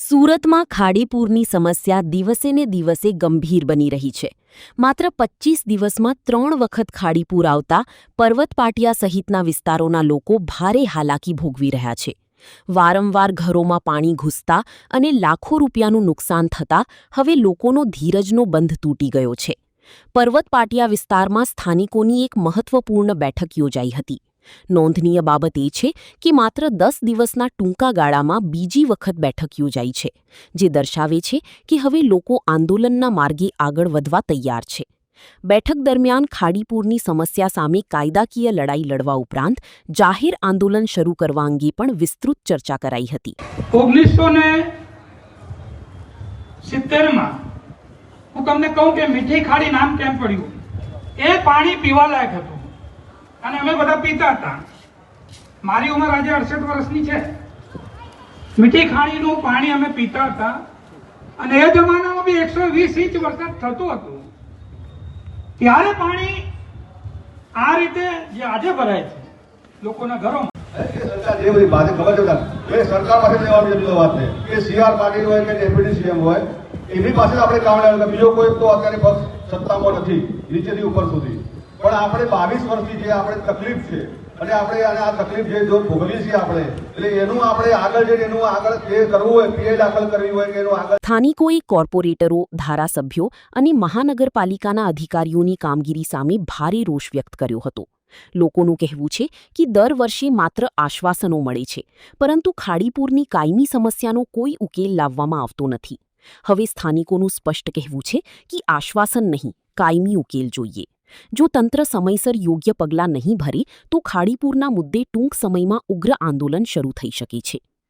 સુરતમાં ખાડીપૂરની સમસ્યા દિવસે ને દિવસે ગંભીર બની રહી છે. માત્ર 25 દિવસમાં 3 વખત ખાડીપૂર આવતા પર્વત પાટિયા સહિતના વિસ્તારોના લોકો ભારે હાલાકી ભોગવી રહ્યા છે. વારંવાર ઘરોમાં પાણી ઘૂસતા અને લાખો રૂપિયાનું નુકસાન થતાં હવે લોકોનો ધીરજનો બંધ તૂટી ગયો છે. પર્વત પાટિયા વિસ્તારમાં સ્થાનિકોની એક મહત્વપૂર્ણ બેઠક યોજાઈ હતી. નોંધનીય બાબત એ છે કે માત્ર 10 દિવસના ટૂંકા ગાળામાં બીજી વખત બેઠક યોજાઈ છે, જે દર્શાવે છે કે હવે લોકો આંદોલનના માર્ગે આગળ વધવા તૈયાર છે. બેઠક દરમિયાન ખાડીપૂરની સમસ્યા સામે કાયદાકીય લડાઈ લડવા ઉપરાંત જાહેર આંદોલન શરૂ કરવા અંગે પણ વિસ્તૃત ચર્ચા કરાઈ હતી. 1970માં હું તમને કહું કે મીઠી ખાડી નામ કેમ પડ્યું? એ પાણી પીવાલાયક હતું અને અમે બધા પીતા હતા. મારી ઉંમર આજે 68 વર્ષની છે. મીઠી ખાડીનું પાણી અમે પીતા હતા અને એ જમાનામાં બી 120 ઇંચ વરસાદ થતો હતો. ત્યારે પાણી આ રીતે જે આજે ભરાય છે લોકોના ઘરોમાં. સરકાર જે બધી વાત ખબર છે એ સરકાર પાસે લેવાની જરૂર વાત છે કે સીઆર પાટીલ હોય કે ડેપ્યુટી સીએમ હોય એની પાસે આપણે કામ લેવાનું. બીજો કોઈ તો અત્યારે પક્ષ સત્તામાં નથી, નીચેથી ઉપર સુધી. પણ આપણે 22 વર્ષથી જે આપણે તકલીફ છે અને આપણે આ તકલીફ જે જો ભોગવી છે આપણે, એટલે એનું આપણે આગળ જઈને એનું આગળ જે કરવું હોય, પીએ દાખલ કરવી હોય કે એનું આગળ. સ્થાનિકોએ કોર્પોરેટરો, ધારાસભ્યો અને મહાનગરપાલિકાના અધિકારીઓની કામગીરી સામે ભારે રોષ વ્યક્ત કર્યો હતો. લોકોનું કહેવું છે કે દર વર્ષે માત્ર આશ્વાસનો મળે છે, પરંતુ ખાડીપૂરની કાયમી સમસ્યાનો કોઈ ઉકેલ લાવવામાં આવતો નથી. હવે સ્થાનિકોનું સ્પષ્ટ કહેવું છે કે આશ્વાસન નહીં, કાયમી ઉકેલ જોઈએ. જો તંત્ર સમયસર યોગ્ય પગલાં નહીં ભરે તો ખાડીપૂરના મુદ્દે ટૂંક સમયમાં ઉગ્ર આંદોલન શરૂ થઈ શકે છે.